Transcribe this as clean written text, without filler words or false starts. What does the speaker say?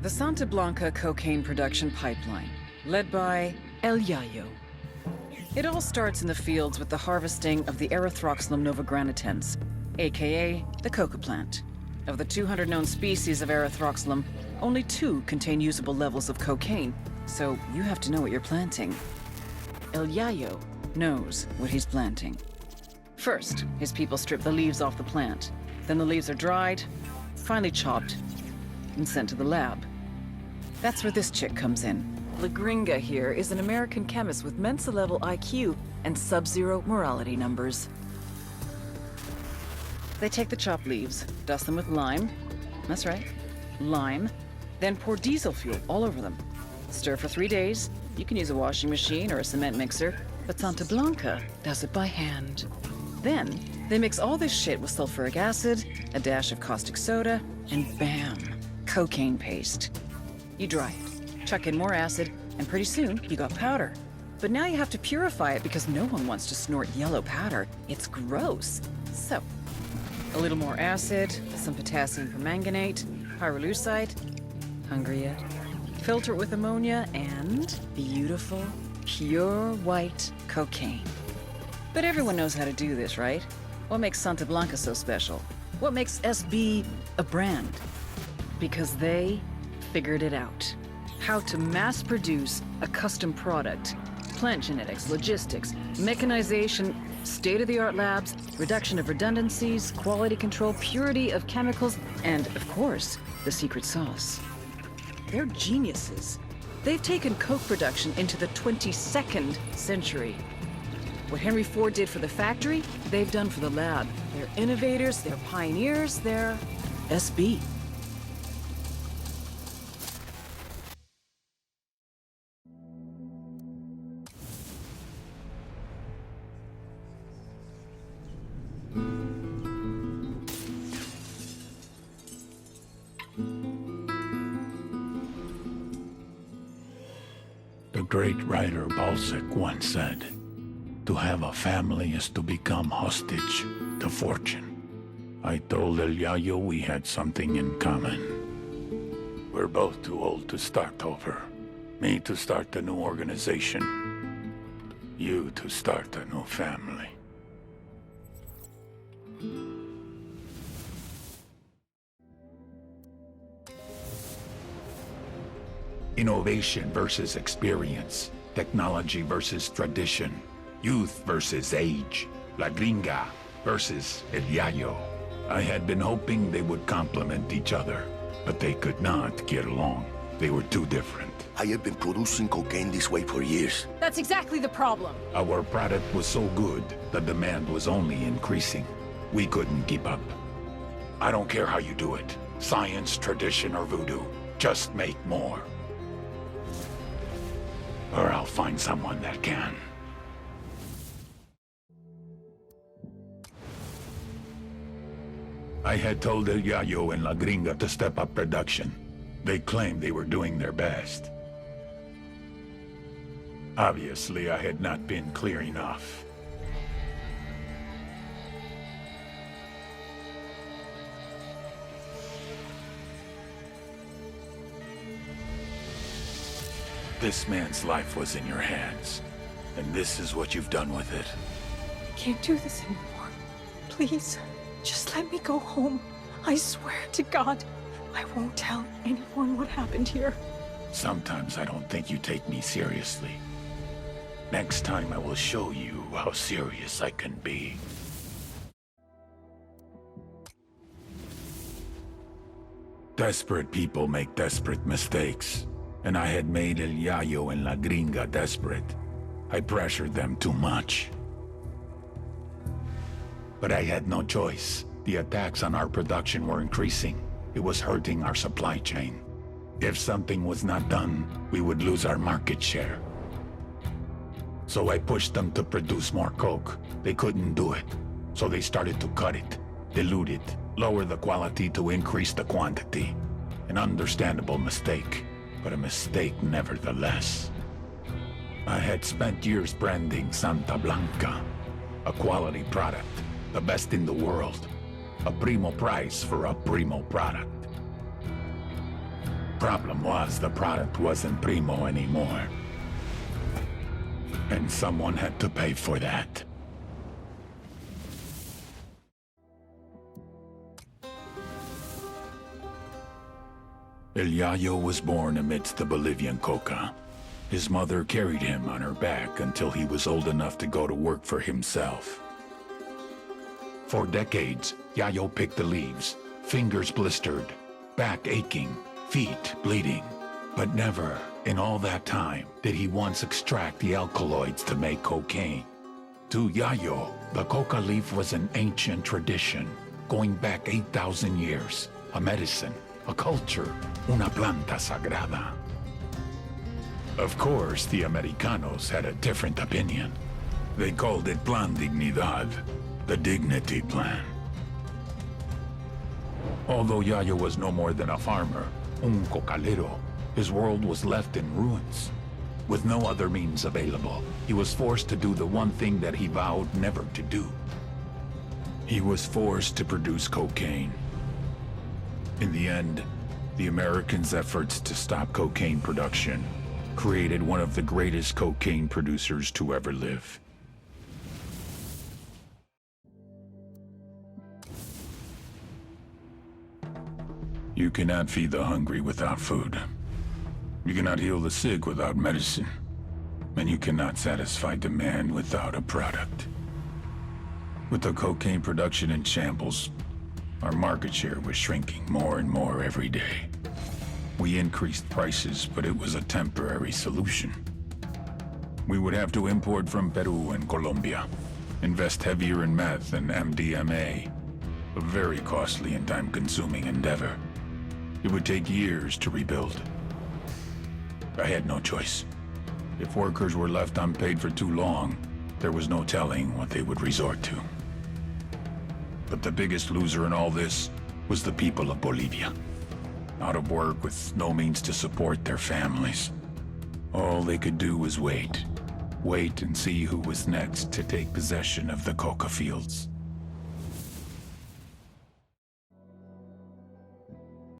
The Santa Blanca cocaine production pipeline, led by El Yayo. It all starts in the fields with the harvesting of the Erythroxylum novogranitens, aka the coca plant. Of the 200 known species of Erythroxylum, only 2 contain usable levels of cocaine, so you have to know what you're planting. El Yayo knows what he's planting. First, his people strip the leaves off the plant. Then the leaves are dried, finely chopped, and sent to the lab. That's where this chick comes in. La Gringa here is an American chemist with Mensa-level IQ and sub-zero morality numbers. They take the chopped leaves, dust them with lime. That's right, lime. Then pour diesel fuel all over them. Stir for 3 days. You can use a washing machine or a cement mixer, but Santa Blanca does it by hand. Then, they mix all this shit with sulfuric acid, a dash of caustic soda, and bam, cocaine paste. You dry it, chuck in more acid, and pretty soon, you got powder. But now you have to purify it because no one wants to snort yellow powder. It's gross. So, a little more acid, some potassium permanganate, pyrolusite. Hungry yet? Filter it with ammonia and beautiful, pure white cocaine. But everyone knows how to do this, right? What makes Santa Blanca so special? What makes SB a brand? Because they figured it out. How to mass produce a custom product. Plant genetics, logistics, mechanization, state-of-the-art labs, reduction of redundancies, quality control, purity of chemicals, and, of course, the secret sauce. They're geniuses. They've taken coke production into the 22nd century. What Henry Ford did for the factory, they've done for the lab. They're innovators, they're pioneers, they're SB. The great writer Balzac once said, "To have a family is to become hostage to fortune." I told El Yayo we had something in common. We're both too old to start over. Me to start a new organization. You to start a new family. Innovation versus experience. Technology versus tradition. Youth versus age. La Gringa versus El Yayo. I had been hoping they would complement each other, but they could not get along. They were too different. I have been producing cocaine this way for years. That's exactly the problem. Our product was so good, the demand was only increasing. We couldn't keep up. I don't care how you do it. Science, tradition, or voodoo. Just make more. Or I'll find someone that can. I had told El Yayo and La Gringa to step up production. They claimed they were doing their best. Obviously, I had not been clear enough. This man's life was in your hands, and this is what you've done with it. I can't do this anymore. Please, just let me go home. I swear to God, I won't tell anyone what happened here. Sometimes I don't think you take me seriously. Next time I will show you how serious I can be. Desperate people make desperate mistakes. And I had made El Yayo and La Gringa desperate. I pressured them too much. But I had no choice. The attacks on our production were increasing. It was hurting our supply chain. If something was not done, we would lose our market share. So I pushed them to produce more coke. They couldn't do it. So they started to cut it, dilute it, lower the quality to increase the quantity. An understandable mistake. But a mistake nevertheless. I had spent years branding Santa Blanca, a quality product, the best in the world, a primo price for a primo product. Problem was, the product wasn't primo anymore. And someone had to pay for that. El Yayo was born amidst the Bolivian coca. His mother carried him on her back until he was old enough to go to work for himself. For decades, Yayo picked the leaves, fingers blistered, back aching, feet bleeding. But never, in all that time, did he once extract the alkaloids to make cocaine. To Yayo, the coca leaf was an ancient tradition, going back 8,000 years, a medicine, a culture, una planta sagrada. Of course, the Americanos had a different opinion. They called it Plan Dignidad, the dignity plan. Although Yayo was no more than a farmer, un cocalero, his world was left in ruins. With no other means available, he was forced to do the one thing that he vowed never to do. He was forced to produce cocaine. In the end, the Americans' efforts to stop cocaine production created one of the greatest cocaine producers to ever live. You cannot feed the hungry without food. You cannot heal the sick without medicine. And you cannot satisfy demand without a product. With the cocaine production in shambles, our market share was shrinking more and more every day. We increased prices, but it was a temporary solution. We would have to import from Peru and Colombia, invest heavier in meth and MDMA, a very costly and time-consuming endeavor. It would take years to rebuild. I had no choice. If workers were left unpaid for too long, there was no telling what they would resort to. But the biggest loser in all this was the people of Bolivia. Out of work with no means to support their families. All they could do was wait. Wait and see who was next to take possession of the coca fields.